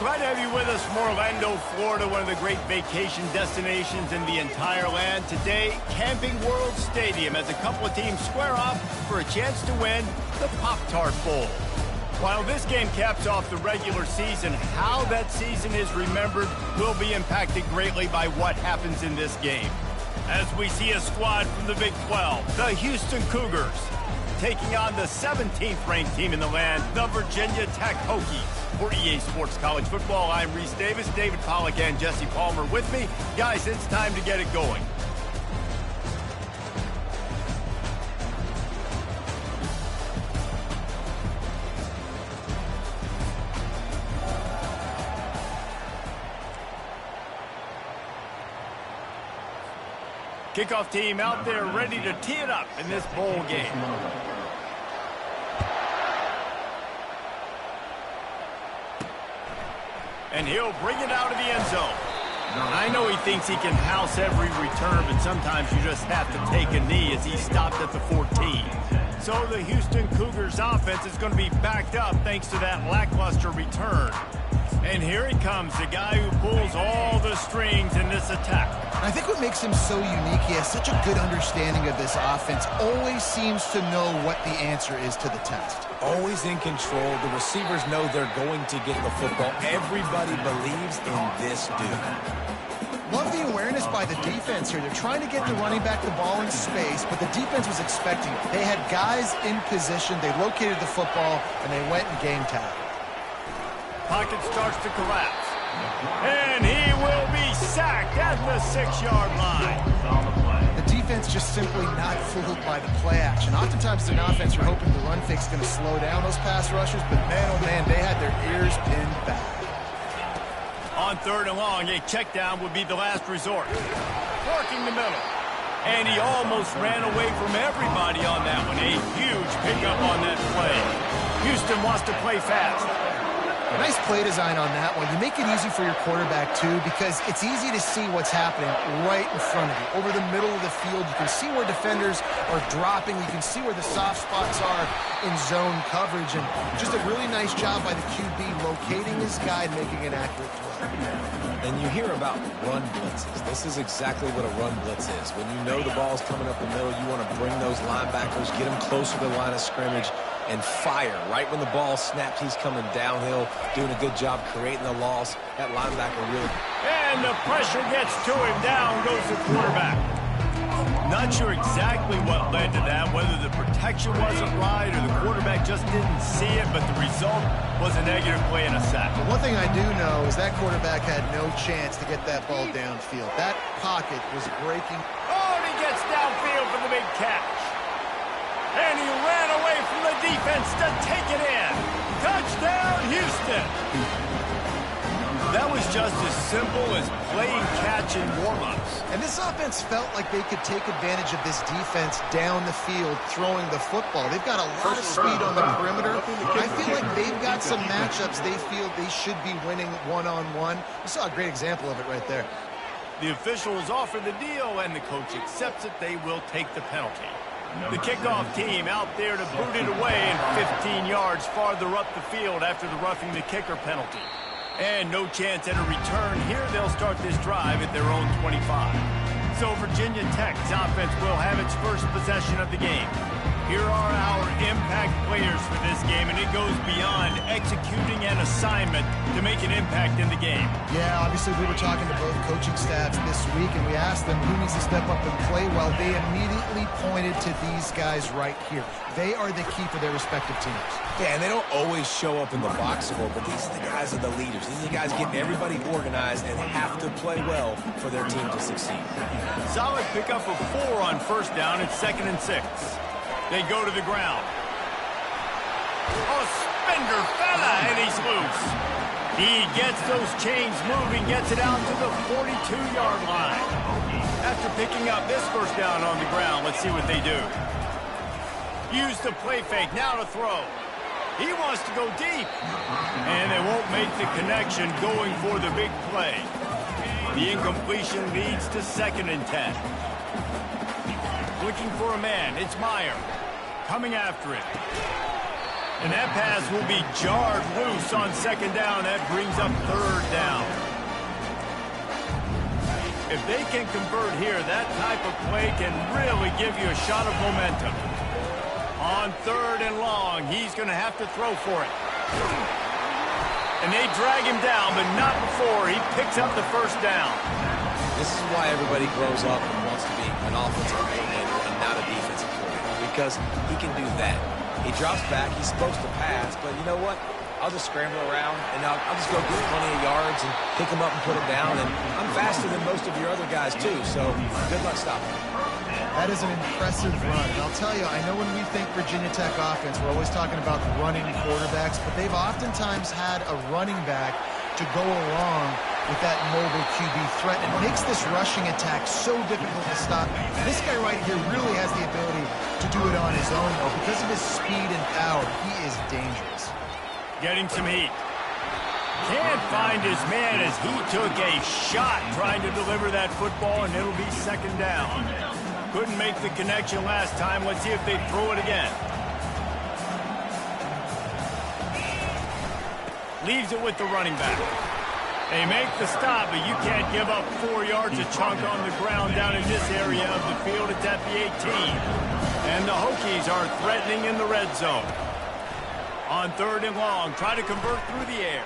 Glad to have you with us from Orlando, Florida, one of the great vacation destinations in the entire land. Today, Camping World Stadium as a couple of teams square off for a chance to win the Pop-Tart Bowl. While this game caps off the regular season, how that season is remembered will be impacted greatly by what happens in this game. As we see a squad from the Big 12, the Houston Cougars, taking on the 17th ranked team in the land, the Virginia Tech Hokies. For EA Sports College Football, I'm Reese Davis, David Pollack, and Jesse Palmer with me. Guys, it's time to get it going. Kickoff team out there ready to tee it up in this bowl game. And he'll bring it out of the end zone. I know he thinks he can house every return, but sometimes you just have to take a knee as he stopped at the 14. So the Houston Cougars offense is going to be backed up thanks to that lackluster return. And here he comes, the guy who pulls all the strings in this attack. I think what makes him so unique, he has such a good understanding of this offense, always seems to know what the answer is to the test. Always in control. The receivers know they're going to get the football. Everybody believes in this dude. Love the awareness by the defense here. They're trying to get the running back the ball in space, but the defense was expecting it. They had guys in position, they located the football, and they went and game tagged. Pocket starts to collapse. And he will be sacked at the 6-yard line. The defense just simply not fooled by the play action. Oftentimes in offense, you're hoping the run fake's going to slow down those pass rushers, but man, oh man, they had their ears pinned back. On 3rd and long, a check down would be the last resort. Working the middle. And he almost ran away from everybody on that one. A huge pickup on that play. Houston wants to play fast. Nice play design on that one. You make it easy for your quarterback, too, because it's easy to see what's happening right in front of you. Over the middle of the field, you can see where defenders are dropping. You can see where the soft spots are in zone coverage. And just a really nice job by the QB locating his guy and making an accurate throw. And you hear about run blitzes. This is exactly what a run blitz is. When you know the ball's coming up the middle, you want to bring those linebackers, get them closer to the line of scrimmage, and fire. Right when the ball snaps, he's coming downhill, doing a good job creating the loss. That linebacker really... And the pressure gets to him. Down goes the quarterback. Not sure exactly what led to that, whether the protection wasn't right or the quarterback just didn't see it, but the result was a negative play and a sack. But one thing I do know is that quarterback had no chance to get that ball downfield. That pocket was breaking. Oh, and he gets downfield for the big catch. And he ran away from the defense to take it in. Touchdown, Houston. That was just as simple as playing catch in warm-ups. And this offense felt like they could take advantage of this defense down the field throwing the football. They've got a lot of speed on the perimeter. I feel like they've got some matchups they feel they should be winning one-on-one. You saw a great example of it right there. The officials offer the deal, and the coach accepts it. They will take the penalty. The kickoff team out there to boot it away and 15 yards farther up the field after the roughing the kicker penalty. And no chance at a return here. They'll start this drive at their own 25. So Virginia Tech's offense will have its first possession of the game. Here are our impact players for this game, and it goes beyond executing an assignment to make an impact in the game. Yeah, obviously we were talking to both coaching staffs this week, and we asked them who needs to step up and play well. They immediately pointed to these guys right here. They are the key for their respective teams. Yeah, and they don't always show up in the box score, but these are the guys that are the leaders. These are the guys getting everybody organized and have to play well for their team to succeed. Solid pickup of 4 on 1st down. It's 2nd and 6. They go to the ground. Oh, Spender fella, and he's loose. He gets those chains moving, gets it out to the 42-yard line. After picking up this 1st down on the ground, let's see what they do. Use the play fake, now to throw. He wants to go deep. And they won't make the connection going for the big play. The incompletion leads to 2nd and 10. Looking for a man, it's Meyer. Coming after it. And that pass will be jarred loose on second down. That brings up third down. If they can convert here, that type of play can really give you a shot of momentum. On third and long, he's going to have to throw for it. And they drag him down, but not before he picks up the first down. This is why everybody grows up and wants to be an offensive coordinator and not a defensive coordinator, because he can do that. He drops back, he's supposed to pass, but you know what? I'll just scramble around, and I'll just go get plenty of yards and pick them up and put them down, and I'm faster than most of your other guys, too, so good luck stopping me. That is an impressive run, and I'll tell you, I know when we think Virginia Tech offense, we're always talking about running quarterbacks, but they've oftentimes had a running back to go along with that mobile QB threat. It makes this rushing attack so difficult to stop. This guy right here really has the ability to do it on his own, though. Because of his speed and power, he is dangerous. Getting some heat. Can't find his man as he took a shot trying to deliver that football, and it'll be second down. Couldn't make the connection last time. Let's see if they throw it again. Leaves it with the running back. They make the stop, but you can't give up 4 yards a chunk on the ground down in this area of the field. It's at the 18. And the Hokies are threatening in the red zone. On third and long, try to convert through the air.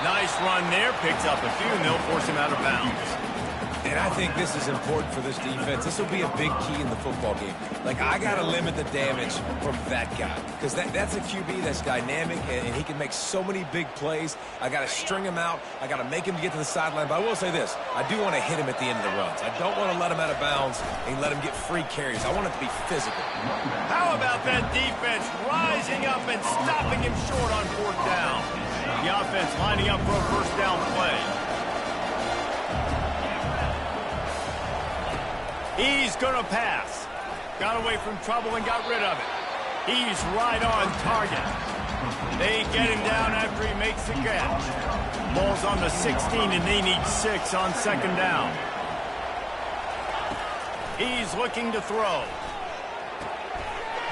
Nice run there, picks up a few, and they'll force him out of bounds. And I think this is important for this defense. This will be a big key in the football game. Like, I got to limit the damage from that guy, because that's a QB that's dynamic, and he can make so many big plays. I got to string him out. I got to make him get to the sideline. But I will say this. I do want to hit him at the end of the runs. I don't want to let him out of bounds and let him get free carries. I want it to be physical. How about that defense rising up and stopping him short on fourth down? The offense lining up for a first down play. He's going to pass. Got away from trouble and got rid of it. He's right on target. They get him down after he makes the catch. Ball's on the 16, and they need 6 on second down. He's looking to throw.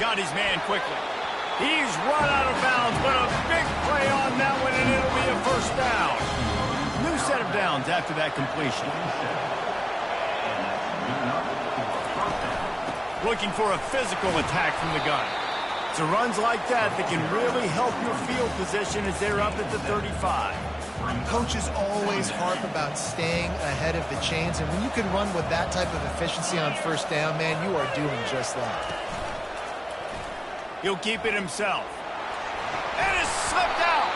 Got his man quickly. He's run out of bounds, but a big play on that one, and it'll be a first down. New set of downs after that completion. Looking for a physical attack from the gun. So runs like that can really help your field position as they're up at the 35. Coaches always harp about staying ahead of the chains, and when you can run with that type of efficiency on first down, man, you are doing just that. He'll keep it himself. And it's slipped out.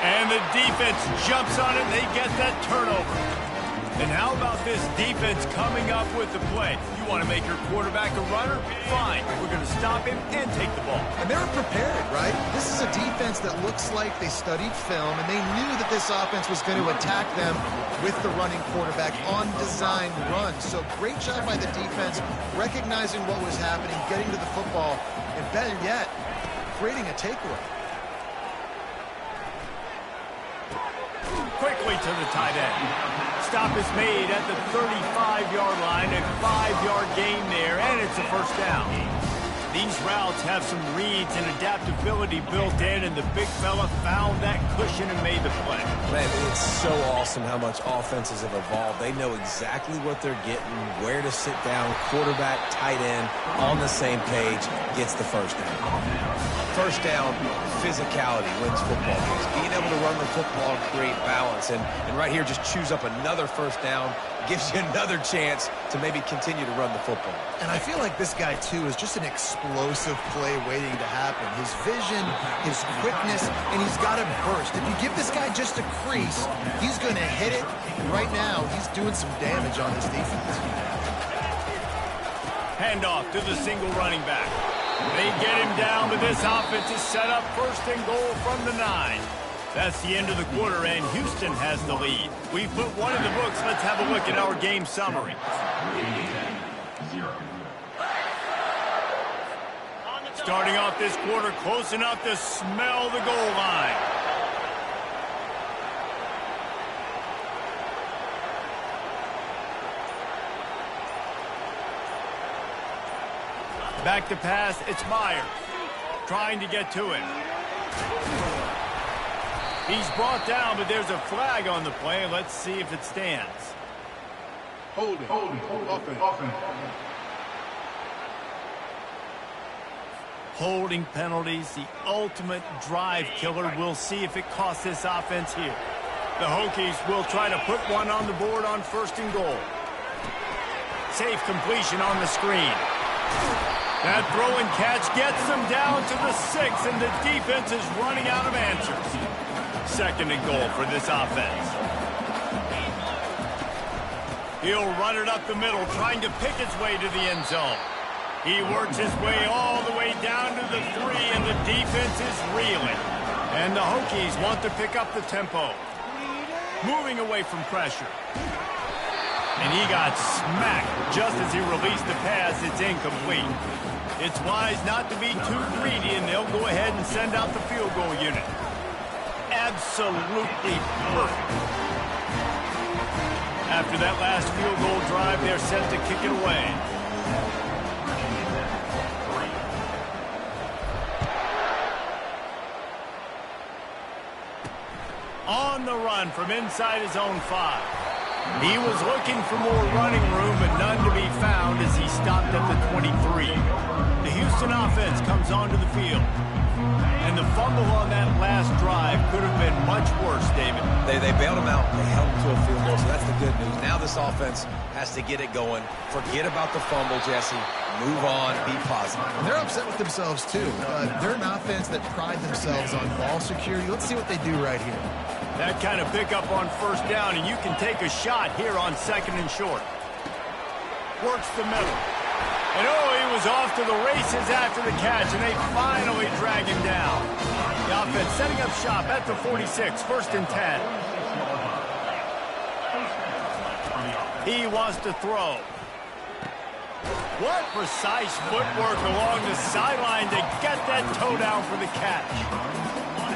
And the defense jumps on it, and they get that turnover. And how about this defense coming up with the play? You want to make your quarterback a runner? Fine. We're going to stop him and take the ball. And they were prepared, right? This is a defense that looks like they studied film, and they knew that this offense was going to attack them with the running quarterback on design runs. So great job by the defense, recognizing what was happening, getting to the football, and better yet, creating a takeaway. Quickly to the tight end. Stop is made at the 35-yard line, a 5-yard gain there, and it's a first down. These routes have some reads and adaptability built in, and the big fella found that cushion and made the play. Man, it's so awesome how much offenses have evolved. They know exactly what they're getting, where to sit down, quarterback, tight end, on the same page, gets the first down. First down, physicality wins football games. Being able to run the football and create balance. And right here, just choose up another first down, gives you another chance to maybe continue to run the football. And I feel like this guy, too, is just an explosive play waiting to happen. His vision, his quickness, and he's got a burst. If you give this guy just a crease, he's going to hit it. And right now, he's doing some damage on this defense. Handoff to the single running back. They get him down, but this offense is set up first and goal from the 9. That's the end of the quarter, and Houston has the lead. We put one in the books. Let's have a look at our game summary. Starting off this quarter, close enough to smell the goal line. Back to pass, it's Myers. Trying to get to him. He's brought down, but there's a flag on the play. Let's see if it stands. Holding. Offense. Holding penalties, the ultimate drive killer. We'll see if it costs this offense here. The Hokies will try to put one on the board on 1st and goal. Safe completion on the screen. That throw and catch gets them down to the 6, and the defense is running out of answers. 2nd and goal for this offense. He'll run it up the middle, trying to pick its way to the end zone. He works his way all the way down to the 3, and the defense is reeling. And the Hokies want to pick up the tempo. Moving away from pressure. And he got smacked just as he released the pass. It's incomplete. It's wise not to be too greedy, and they'll go ahead and send out the field goal unit. Absolutely perfect. After that last field goal drive, they're set to kick it away. On the run from inside his own 5. He was looking for more running room, but none to be found as he stopped at the 23. The Houston offense comes onto the field. And the fumble on that last drive could have been much worse, David. They bailed him out. They held him to a field goal, so that's the good news. Now this offense has to get it going. Forget about the fumble, Jesse. Move on. Be positive. They're upset with themselves, too. They're an offense that pride themselves on ball security. Let's see what they do right here. That kind of pickup on 1st down, and you can take a shot here on 2nd and short. Works the middle. And he was off to the races after the catch, and they finally drag him down. The offense setting up shop at the 46, 1st and 10. He wants to throw. What precise footwork along the sideline to get that toe down for the catch.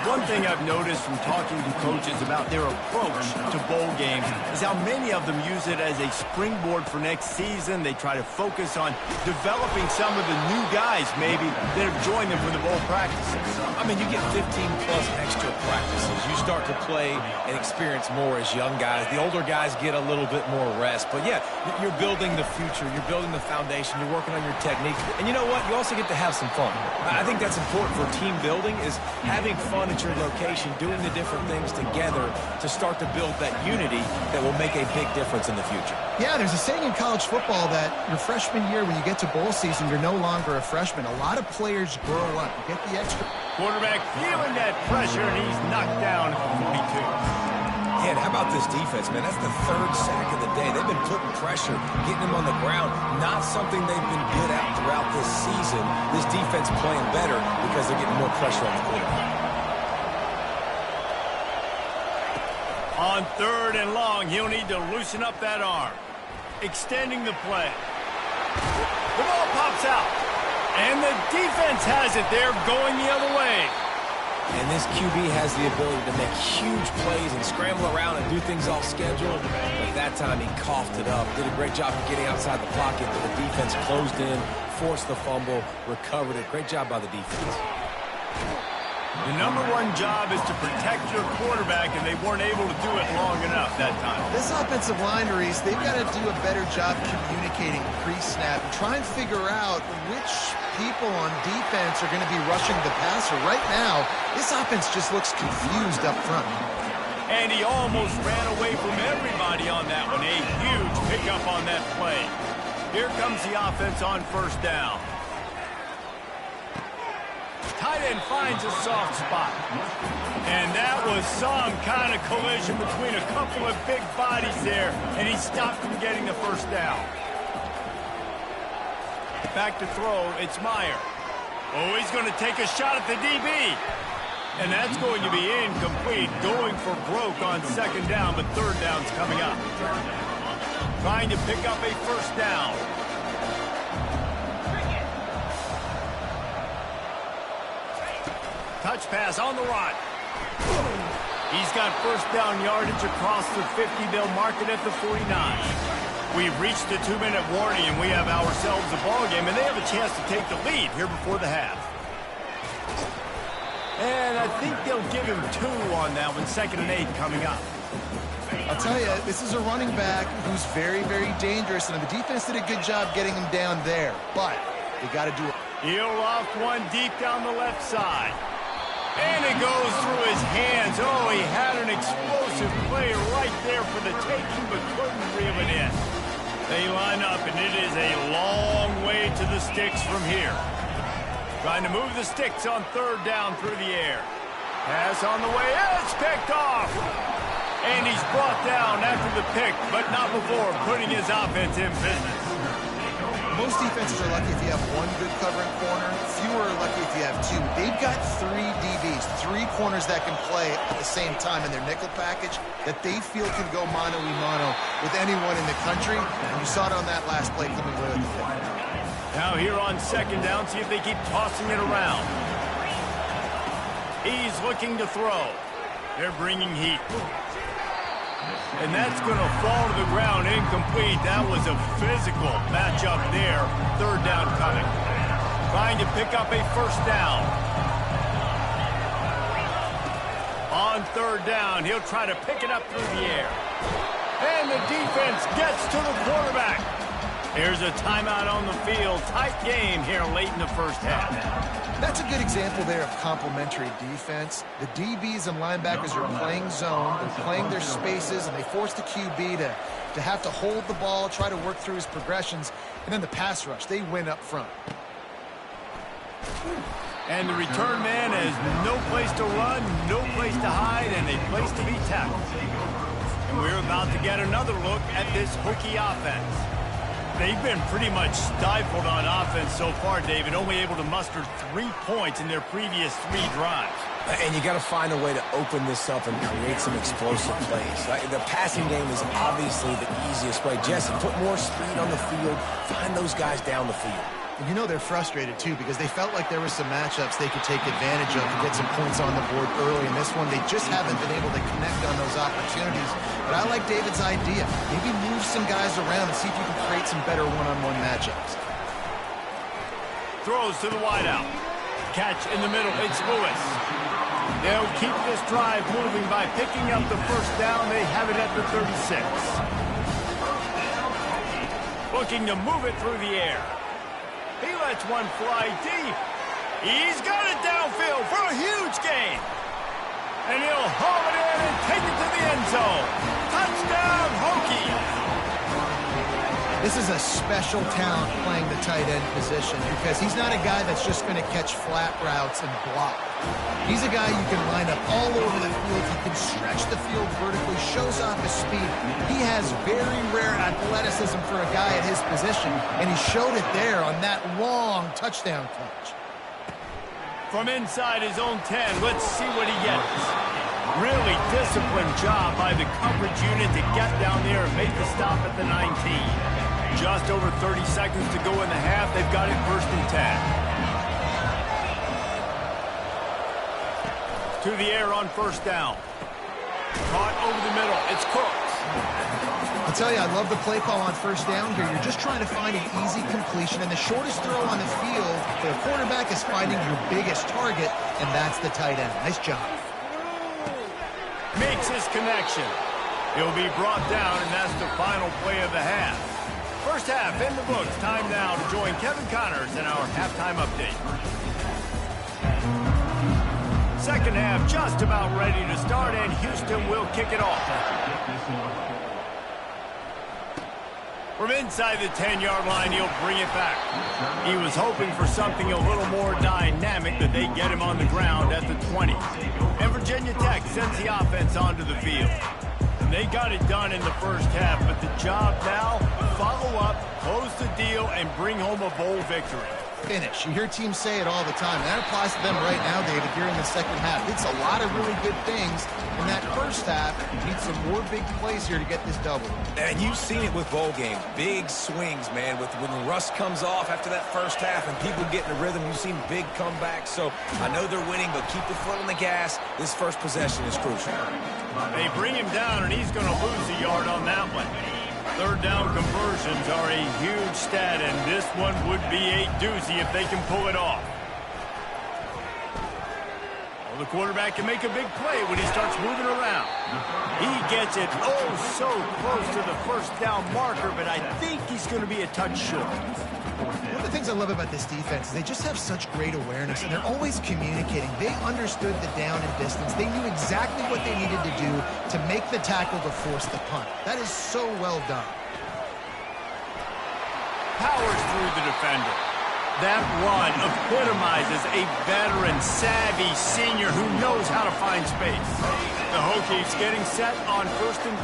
One thing I've noticed from talking to coaches about their approach to bowl games is how many of them use it as a springboard for next season. They try to focus on developing some of the new guys, maybe, that have joined them for the bowl practices. I mean, you get 15-plus extra practices. You start to play and experience more as young guys. The older guys get a little bit more rest. But, yeah, you're building the future. You're building the foundation. You're working on your technique. And you know what? You also get to have some fun. I think that's important for team building, is having fun at your location, doing the different things together to start to build that unity that will make a big difference in the future. Yeah, there's a saying in college football that your freshman year, when you get to bowl season, you're no longer a freshman. A lot of players grow up. You get the extra. Quarterback feeling that pressure, and he's knocked down at the 42. Yeah, and how about this defense, man? That's the 3rd sack of the day. They've been putting pressure, getting them on the ground. Not something they've been good at throughout this season. This defense playing better because they're getting more pressure on the quarterback. On 3rd and long, he'll need to loosen up that arm. Extending the play. The ball pops out. And the defense has it. They're going the other way. And this QB has the ability to make huge plays and scramble around and do things off schedule. But that time he coughed it up. Did a great job of getting outside the pocket, but the defense closed in, forced the fumble, recovered it. Great job by the defense. The number one job is to protect your quarterback, and they weren't able to do it long enough that time. This offensive line, Reese, they've got to do a better job communicating pre-snap and try and figure out which people on defense are going to be rushing the passer. Right now, this offense just looks confused up front. And he almost ran away from everybody on that one. A huge pickup on that play. Here comes the offense on 1st down. Tight end finds a soft spot. And that was some kind of collision between a couple of big bodies there, and he stopped from getting the 1st down. Back to throw, it's Meyer. He's going to take a shot at the DB. And that's going to be incomplete. Going for broke on 2nd down, but 3rd down's coming up. Trying to pick up a 1st down. Touch pass on the run. He's got 1st down yardage across the 50. They'll mark it at the 49. We've reached the 2-minute warning, and we have ourselves a ball game, and they have a chance to take the lead here before the half. And I think they'll give him 2 on that one, 2nd and 8 coming up. I'll tell you, this is a running back who's very, very dangerous, and the defense did a good job getting him down there, but they got to do it. He'll loft one deep down the left side. And it goes through his hands. Oh, he had an explosive play right there for the taking, but couldn't reel it in. They line up, and it is a long way to the sticks from here. Trying to move the sticks on 3rd down through the air. Pass on the way. It's picked off. And he's brought down after the pick, but not before putting his offense in business. Most defenses are lucky if you have 1 good covering corner. Fewer are lucky if you have 2. They've got 3 DBs, 3 corners that can play at the same time in their nickel package that they feel can go mano-a-mano with anyone in the country. And you saw it on that last play coming away with the pick. Now here on 2nd down, see if they keep tossing it around. He's looking to throw. They're bringing heat. And that's going to fall to the ground incomplete. That was a physical matchup there. 3rd down coming. Trying to pick up a 1st down. On 3rd down, he'll try to pick it up through the air. And the defense gets to the quarterback. Here's a timeout on the field. Tight game here late in the 1st half. That's a good example there of complementary defense. The DBs and linebackers are playing zone, they're playing their spaces, and they force the QB to have to hold the ball, try to work through his progressions, and then the pass rush, they win up front. And the return man has no place to run, no place to hide, and a place to be tackled. And we're about to get another look at this Hokie offense. They've been pretty much stifled on offense so far, David, only able to muster 3 points in their previous 3 drives. And you got to find a way to open this up and create some explosive plays. The passing game is obviously the easiest way. Jesse, put more speed on the field, find those guys down the field. And you know they're frustrated, too, because they felt like there were some matchups they could take advantage of to get some points on the board early. In this one, they just haven't been able to connect on those opportunities. But I like David's idea. Maybe move some guys around and see if you can create some better one-on-one matchups. Throws to the wideout. Catch in the middle. It's Lewis. They'll keep this drive moving by picking up the 1st down. They have it at the 36. Looking to move it through the air. He lets one fly deep. He's got it downfield for a huge gain. And he'll haul it in and take it to the end zone. Touchdown, Hokie. This is a special talent playing the tight end position because he's not a guy that's just going to catch flat routes and block. He's a guy you can line up all over the field. He can stretch the field vertically, shows off his speed. He has very rare athleticism for a guy at his position, and he showed it there on that long touchdown catch. From inside his own 10, let's see what he gets. Really disciplined job by the coverage unit to get down there and make the stop at the 19. Just over 30 seconds to go in the half. They've got it 1st and 10. To the air on 1st down. Caught over the middle. It's Cooks. I'll tell you, I love the play call on 1st down here. You're just trying to find an easy completion, and the shortest throw on the field for the quarterback is finding your biggest target, and that's the tight end. Nice job. Makes his connection. He'll be brought down, and that's the final play of the half. 1st half in the books. Time now to join Kevin Connors in our halftime update. 2nd half just about ready to start, and Houston will kick it off. From inside the 10-yard line, he'll bring it back. He was hoping for something a little more dynamic, that they get him on the ground at the 20. And Virginia Tech sends the offense onto the field. They got it done in the 1st half, but the job now, follow up, close the deal, and bring home a bowl victory. Finish. You hear teams say it all the time, and that applies to them right now, David, here in the 2nd half. It's a lot of really good things. In that 1st half, you need some more big plays here to get this double. And you've seen it with bowl games. Big swings, man. When the rust comes off after that 1st half and people get in a rhythm, you've seen big comebacks. So I know they're winning, but keep the foot on the gas. This 1st possession is crucial. They bring him down, and he's going to lose a yard on that one. Third down conversions are a huge stat, and this one would be a doozy if they can pull it off. Well, the quarterback can make a big play when he starts moving around. He gets it so close to the first down marker, but I think he's going to be a touch short. One of the things I love about this defense is they just have such great awareness, and they're always communicating. They understood the down and distance. They knew exactly what they needed to do to make the tackle to force the punt. That is so well done. Powers through the defender. That run epitomizes a veteran, savvy senior who knows how to find space. The Hokies getting set on 1st and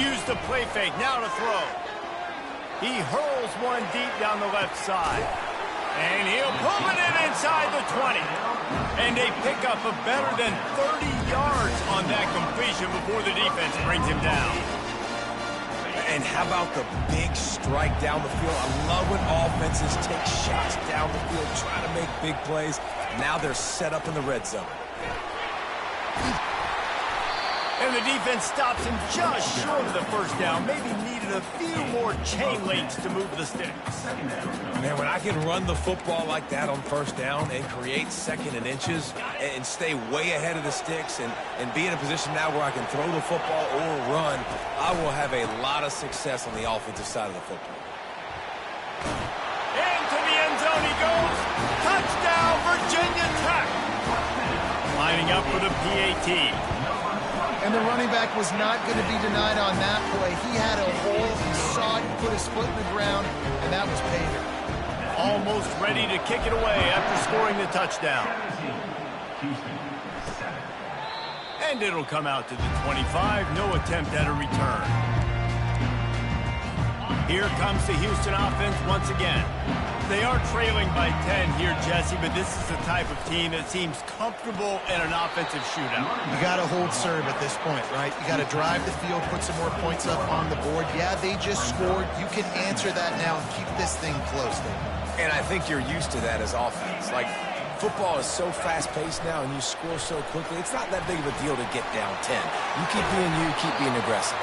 10. Use the play fake, now to throw. He hurls one deep down the left side. And he'll pull it in inside the 20. And a pickup of better than 30 yards on that completion before the defense brings him down. And how about the big strike down the field? I love when offenses take shots down the field, trying to make big plays. Now they're set up in the red zone. And the defense stops him just short of the first down. Maybe needed a few more chain links to move the sticks. Man, when I can run the football like that on first down and create 2nd and inches and stay way ahead of the sticks and be in a position now where I can throw the football or run, I will have a lot of success on the offensive side of the football. Into the end zone he goes. Touchdown, Virginia Tech. Lining up for the PAT. And the running back was not going to be denied on that play. He had a hole, he saw it, he put his foot in the ground, and that was paydirt. Almost ready to kick it away after scoring the touchdown. And it'll come out to the 25. No attempt at a return. Here comes the Houston offense once again. They are trailing by 10 here, Jesse, but this is the type of team that seems comfortable in an offensive shootout. You got to hold serve at this point, right? You got to drive the field, put some more points up on the board. Yeah, they just scored. You can answer that now and keep this thing close. And I think you're used to that as offense. Like, football is so fast-paced now and you score so quickly, it's not that big of a deal to get down 10. You keep being aggressive.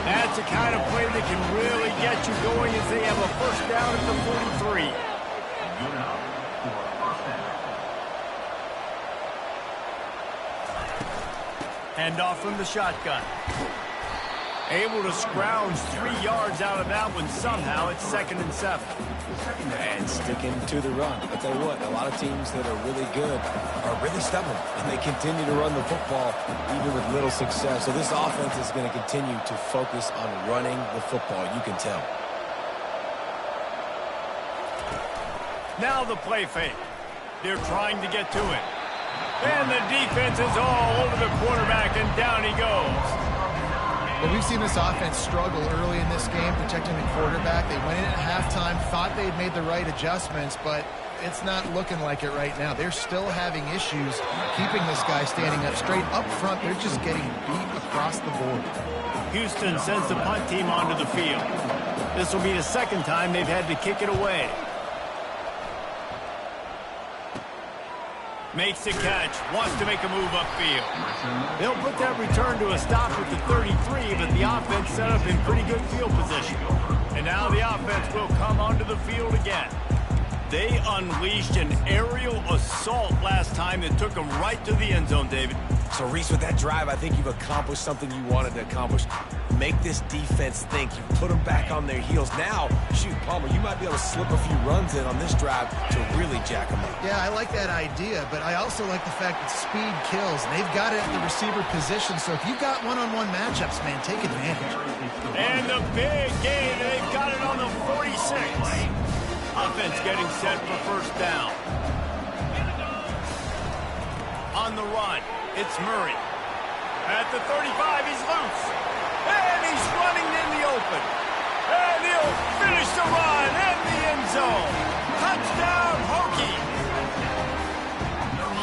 That's the kind of play that can really get you going as they have a first down at the 43. Handoff from the shotgun. Able to scrounge 3 yards out of that one somehow. It's 2nd and 7. And sticking to the run. I'll tell you what, a lot of teams that are really good are really stubborn, and they continue to run the football even with little success. So this offense is going to continue to focus on running the football, you can tell. Now the play fake. They're trying to get to it. And the defense is all over the quarterback, and down he goes. Well, we've seen this offense struggle early in this game protecting the quarterback. They went in at halftime, thought they'd made the right adjustments, but it's not looking like it right now. They're still having issues keeping this guy standing up straight. Up front, they're just getting beat across the board. Houston sends the punt team onto the field. This will be the 2nd time they've had to kick it away. Makes the catch, wants to make a move upfield. They'll put that return to a stop at the 33, but the offense set up in pretty good field position. And now the offense will come onto the field again. They unleashed an aerial assault last time that took them right to the end zone, David. So, Reese, with that drive, I think you've accomplished something you wanted to accomplish. Make this defense think. You put them back on their heels. Now, shoot, Palmer, you might be able to slip a few runs in on this drive to really jack them up. Yeah, I like that idea, but I also like the fact that speed kills. And they've got it at the receiver position, so if you've got one-on-one matchups, man, take advantage. And the big gain, they've got it on the 46. Offense getting set for first down. On the run, it's Murray. At the 35, he's loose. And he's running in the open. And he'll finish the run in the end zone. Touchdown, Hokie.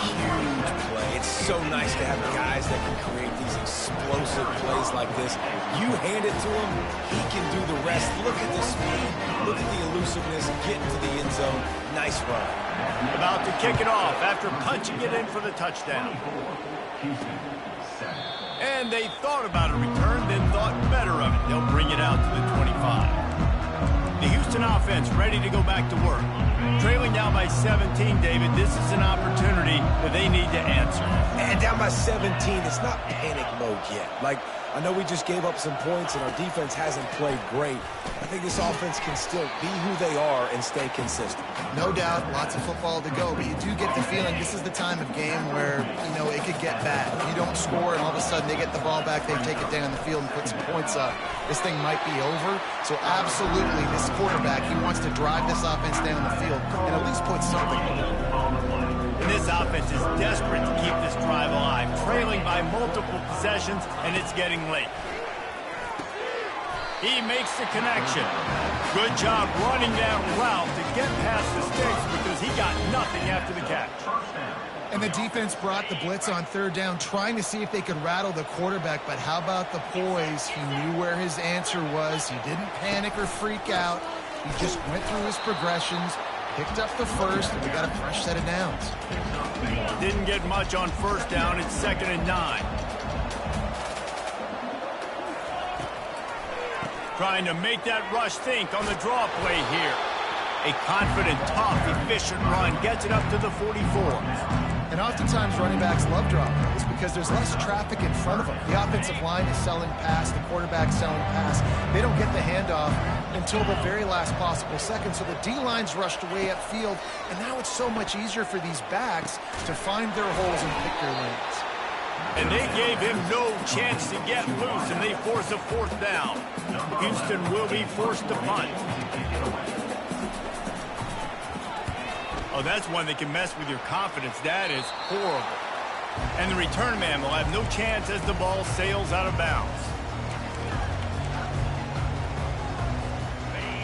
Huge play. It's so nice to have guys that can create these explosive plays like this. You hand it to him, he can do the rest. Look at the speed, look at the elusiveness, get into the end zone. Nice run. About to kick it off after punching it in for the touchdown. And they thought about a return, then thought better of it. They'll bring it out to the 25. The Houston offense ready to go back to work. Trailing down by 17, David, this is an opportunity that they need to answer. And down by 17, it's not panic mode yet. Like, I know we just gave up some points and our defense hasn't played great. I think this offense can still be who they are and stay consistent. No doubt, lots of football to go, but you do get the feeling this is the time of game where, it could get bad. If you don't score and all of a sudden they get the ball back, they take it down the field and put some points up, this thing might be over. So absolutely, this quarterback, he wants to drive this offense down the field and at least put something on it. And this offense is desperate to keep this drive alive, trailing by multiple possessions, and it's getting late. He makes the connection. Good job running that route to get past the sticks because he got nothing after the catch. And the defense brought the blitz on third down, trying to see if they could rattle the quarterback, but how about the poise? He knew where his answer was. He didn't panic or freak out. He just went through his progressions, picked up the first, and we got a fresh set of downs. Didn't get much on first down. It's 2nd and 9. Trying to make that rush think on the draw play here. A confident, tough, efficient run gets it up to the 44. And oftentimes running backs love draw plays because there's less traffic in front of them. The offensive line is selling pass, the quarterback's selling pass. They don't get the handoff until the very last possible second, so the D-line's rushed away upfield, and now it's so much easier for these backs to find their holes and pick their lanes. And they gave him no chance to get loose, and they force a 4th down. Houston will be forced to punt. Oh, that's one that can mess with your confidence. That is horrible. And the return man will have no chance as the ball sails out of bounds.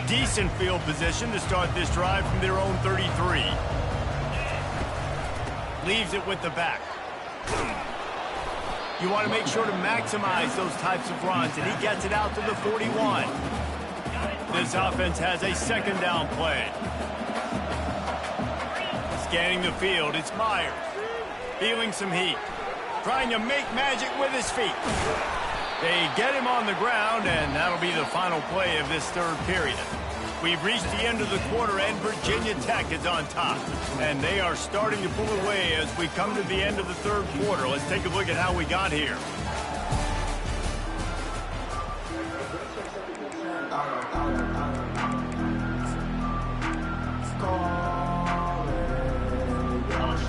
Decent field position to start this drive from their own 33. Leaves it with the back. You want to make sure to maximize those types of runs, and he gets it out to the 41. This offense has a 2nd down play. Scanning the field, it's Myers. Feeling some heat. Trying to make magic with his feet. They get him on the ground, and that'll be the final play of this 3rd period. We've reached the end of the quarter, and Virginia Tech is on top. And they are starting to pull away as we come to the end of the 3rd quarter. Let's take a look at how we got here.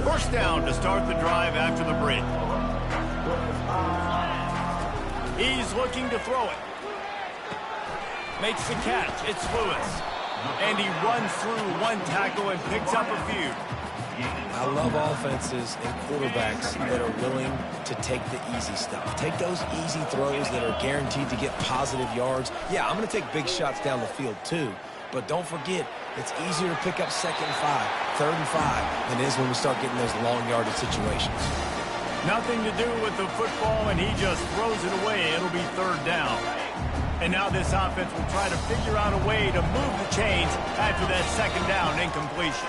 First down to start the drive after the break. He's looking to throw it. Makes the catch. It's Lewis. And he runs through one tackle and picks up a few. I love offenses and quarterbacks that are willing to take the easy stuff. Take those easy throws that are guaranteed to get positive yards. Yeah, I'm going to take big shots down the field too. But don't forget, it's easier to pick up 2nd and 5, 3rd and 5 than it is when we start getting those long yardage situations. Nothing to do with the football, and he just throws it away. It'll be 3rd down. And now this offense will try to figure out a way to move the chains after that 2nd down incompletion.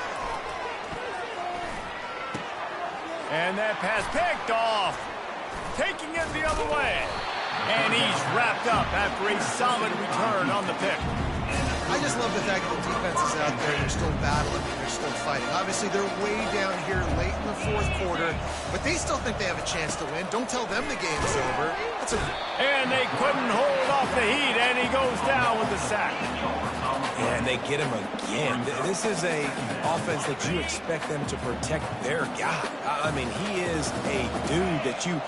And that pass picked off. Taking it the other way. And he's wrapped up after a solid return on the pick. I just love the fact that the defense is out there. They're still battling. They're still fighting. Obviously, they're way down here late in the 4th quarter, but they still think they have a chance to win. Don't tell them the game's over. And they couldn't hold off the heat, and he goes down with the sack. And they get him again. This is a offense that you expect them to protect their guy. I mean, he is a dude that you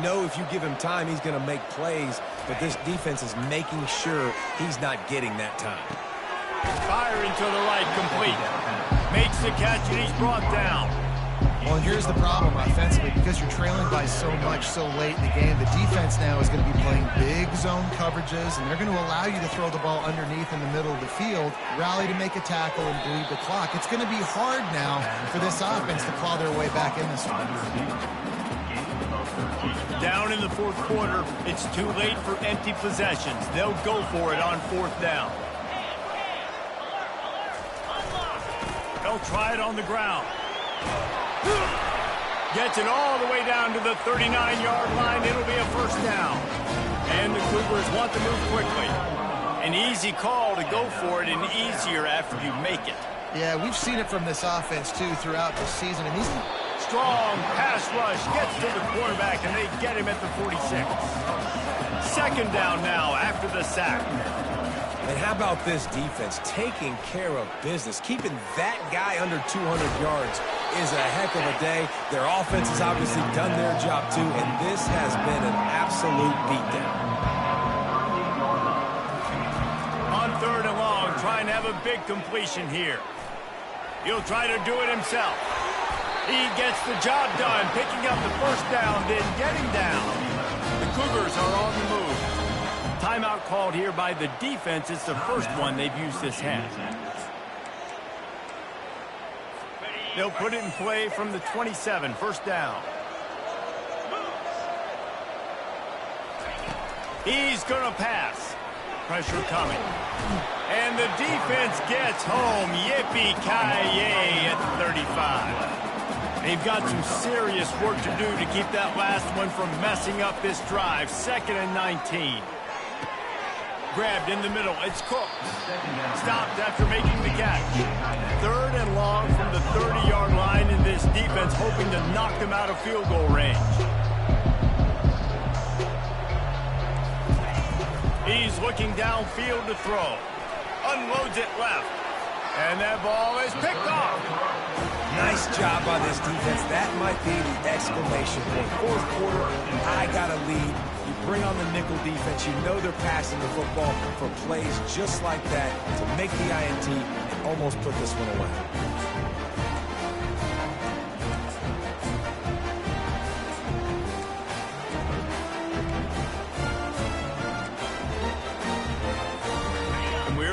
know if you give him time, he's going to make plays. But this defense is making sure he's not getting that time. Firing to the right, complete. Makes the catch, and he's brought down. Well, here's the problem offensively. Because you're trailing by so much so late in the game, the defense now is going to be playing big zone coverages, and they're going to allow you to throw the ball underneath in the middle of the field, rally to make a tackle, and bleed the clock. It's going to be hard now for this offense to claw their way back in this one. Down in the fourth quarter, it's too late for empty possessions. They'll go for it on fourth down. They'll try it on the ground. Gets it all the way down to the 39-yard line. It'll be a first down. And the Cougars want to move quickly. An easy call to go for it and easier after you make it. Yeah, we've seen it from this offense, too, throughout the season. And these strong pass rush gets to the quarterback, and they get him at the 46. Second down now after the sack. And how about this defense taking care of business? Keeping that guy under 200 yards is a heck of a day. Their offense has obviously done their job, too, and this has been an absolute beatdown. On third and long, trying to have a big completion here. He'll try to do it himself. He gets the job done, picking up the first down, then getting down. The Cougars are on the move. Timeout called here by the defense. It's the first one they've used this half. They'll put it in play from the 27, first down. He's going to pass. Pressure coming. And the defense gets home. Yippee-ki-yay at the 35. They've got some serious work to do to keep that last one from messing up this drive. Second and 19. Grabbed in the middle. It's Cook. Stopped after making the catch. Third and long from the 30-yard line, and this defense hoping to knock them out of field goal range. He's looking downfield to throw. Unloads it left. And that ball is picked off. Nice job by this defense. That might be the exclamation point. Fourth quarter, I got a lead. You bring on the nickel defense. You know they're passing the football for plays just like that to make the INT and almost put this one away.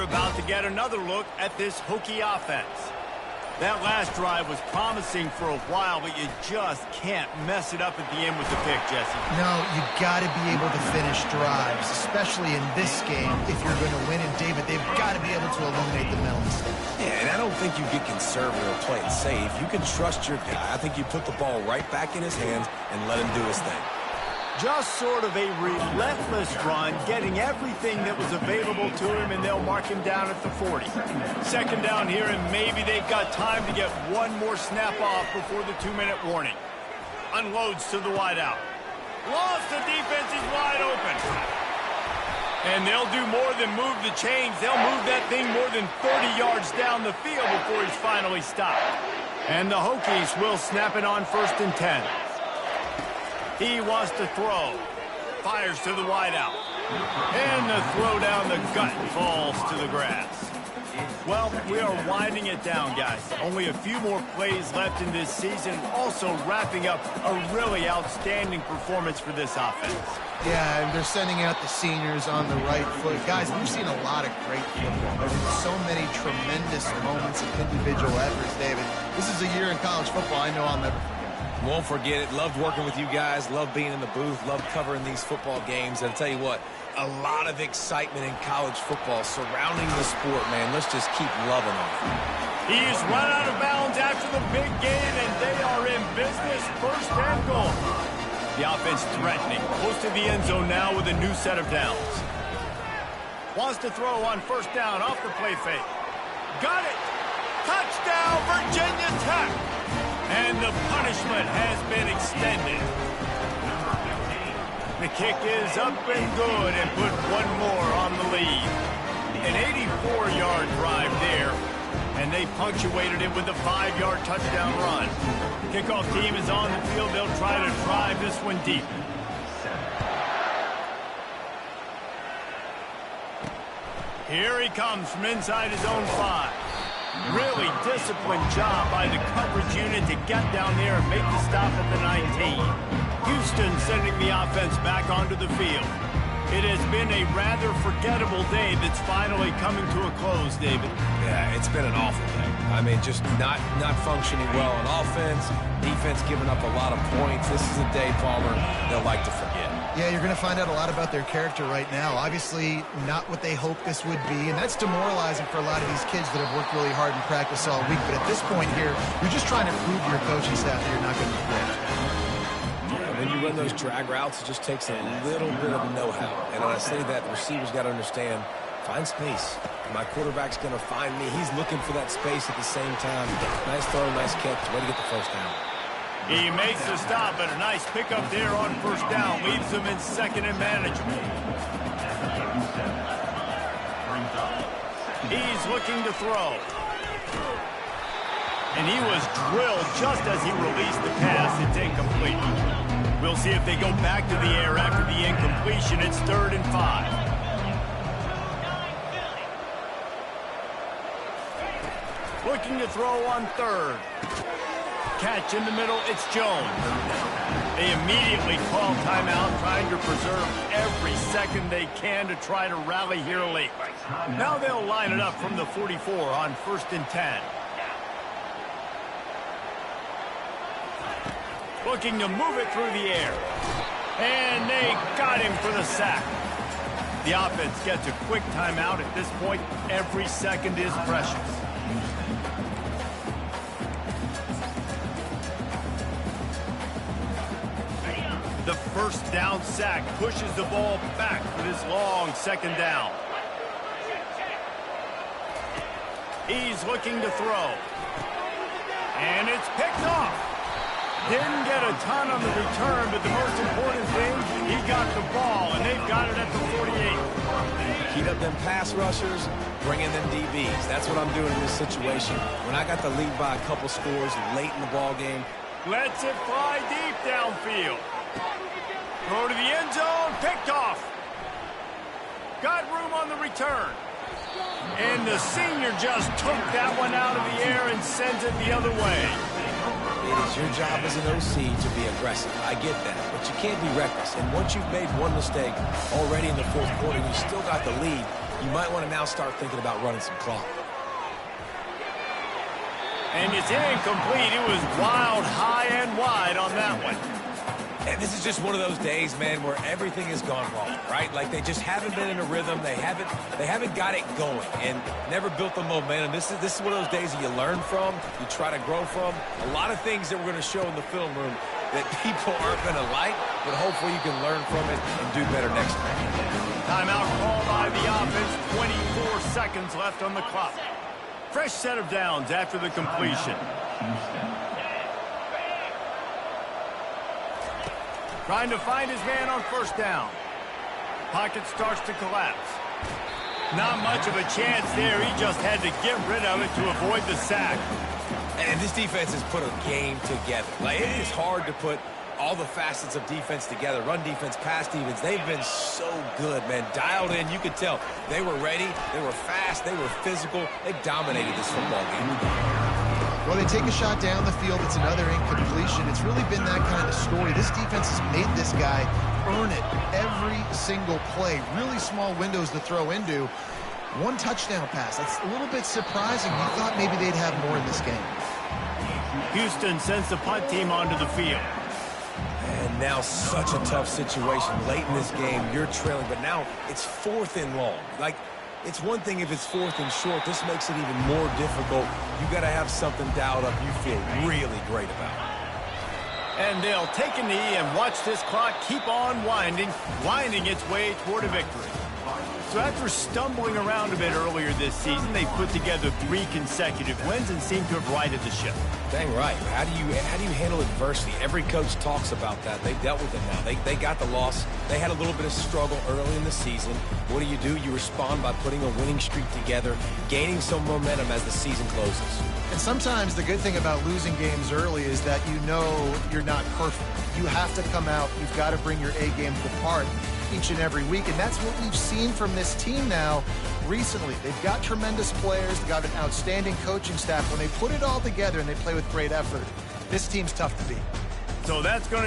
About to get another look at this Hokie offense. That last drive was promising for a while, but you just can't mess it up at the end with the pick, Jesse. No, you got to be able to finish drives, especially in this game. If you're going to win, and David, they've got to be able to eliminate the mental mistakes. Yeah, and I don't think you get conservative or play it safe. You can trust your guy. I think you put the ball right back in his hands and let him do his thing. Just sort of a relentless run, getting everything that was available to him, and they'll mark him down at the 40. Second down here, and maybe they've got time to get one more snap off before the 2-minute warning. Unloads to the wideout. Lost the defense, is wide open. And they'll do more than move the chains. They'll move that thing more than 30 yards down the field before he's finally stopped. And the Hokies will snap it on first and 10. He wants to throw. Fires to the wideout. And the throw down the gut falls to the grass. Well, we are winding it down, guys. Only a few more plays left in this season. Also wrapping up a really outstanding performance for this offense. Yeah, and they're sending out the seniors on the right foot. Guys, we've seen a lot of great football. There's been so many tremendous moments of individual efforts, David. This is a year in college football I know I'll never forget. Won't forget it. Loved working with you guys. Loved being in the booth. Loved covering these football games. And I'll tell you what, a lot of excitement in college football surrounding the sport, man. Let's just keep loving on it. He's run out of bounds after the big gain, and they are in business. First and goal. The offense threatening. Close to the end zone now with a new set of downs. Wants to throw on first down off the play fake. Got it. Touchdown, Virginia Tech. And the punishment has been extended. The kick is up and good and put one more on the lead. An 84-yard drive there, and they punctuated it with a 5-yard touchdown run. Kickoff team is on the field. They'll try to drive this one deep. Here he comes from inside his own 5. Really disciplined job by the coverage unit to get down there and make the stop at the 19. Houston sending the offense back onto the field. It has been a rather forgettable day that's finally coming to a close, David. Yeah, it's been an awful day. I mean, just not functioning well on offense. Defense giving up a lot of points. This is a day, Palmer, they'll like to forget. Yeah, you're going to find out a lot about their character right now. Obviously, not what they hoped this would be, and that's demoralizing for a lot of these kids that have worked really hard in practice all week. But at this point here, you're just trying to prove to your coaching staff that you're not going to quit. When you run those drag routes, it just takes a little bit of know-how. And when I say that, the receivers got to understand, find space. My quarterback's going to find me. He's looking for that space at the same time. Nice throw, nice catch. Way to get the first down. He makes the stop, but a nice pickup there on first down. Leaves him in second and manageable. He's looking to throw. And he was drilled just as he released the pass. It's incomplete. We'll see if they go back to the air after the incompletion. It's 3rd and 5. Looking to throw on 3rd. Catch in the middle, it's Jones. They immediately call timeout, trying to preserve every second they can to try to rally here late. Now they'll line it up from the 44 on 1st and 10. Looking to move it through the air. And they got him for the sack. The offense gets a quick timeout at this point. Every second is precious. The first down sack pushes the ball back for this long 2nd down. He's looking to throw. And it's picked off. Didn't get a ton on the return, but the most important thing, he got the ball, and they've got it at the 48. Keep up them pass rushers, bring in them DBs. That's what I'm doing in this situation. When I got the lead by a couple scores late in the ball game. Lets it fly deep downfield. Throw to the end zone, picked off. Got room on the return. And the senior just took that one out of the air and sends it the other way. It is your job as an OC to be aggressive. I get that, but you can't be reckless. And once you've made one mistake already in the 4th quarter, you still got the lead, you might want to now start thinking about running some clock. And it's incomplete. It was wild, high and wide on that one. And this is just one of those days, man, where everything has gone wrong, right? Like they just haven't been in a rhythm. They haven't got it going and never built the momentum. This is one of those days that you learn from, you try to grow from. A lot of things that we're going to show in the film room that people aren't going to like, but hopefully you can learn from it and do better next time. Timeout called by the offense. 24 seconds left on the clock. Fresh set of downs after the completion. Trying to find his man on first down. Pocket starts to collapse. Not much of a chance there. He just had to get rid of it to avoid the sack. And this defense has put a game together. Like, it is hard to put all the facets of defense together. Run defense, pass defense. They've been so good, man. Dialed in. You could tell they were ready. They were fast. They were physical. They dominated this football game. Well, they take a shot down the field. It's another incompletion. It's really been that kind of story. This defense has made this guy earn it every single play. Really small windows to throw into. One touchdown pass. That's a little bit surprising. You thought maybe they'd have more in this game. Houston sends the punt team onto the field. And now such a tough situation. Late in this game, you're trailing, but now it's 4th and long. Like, it's one thing if it's 4th and short. This makes it even more difficult. You got to have something dialed up you feel really great about. And they'll take a knee and watch this clock keep on winding its way toward a victory. So after stumbling around a bit earlier this season, they put together 3 consecutive wins and seem to have righted the ship. Dang right. How do you handle adversity? Every coach talks about that. They've dealt with it now. They got the loss. They had a little bit of struggle early in the season. What do? You respond by putting a winning streak together, gaining some momentum as the season closes. And sometimes the good thing about losing games early is that you know you're not perfect. You have to come out. You've got to bring your A game to part each and every week, and that's what we've seen from this team now recently. They've got tremendous players. They've got an outstanding coaching staff. When they put it all together and they play with great effort, this team's tough to beat. So that's going to do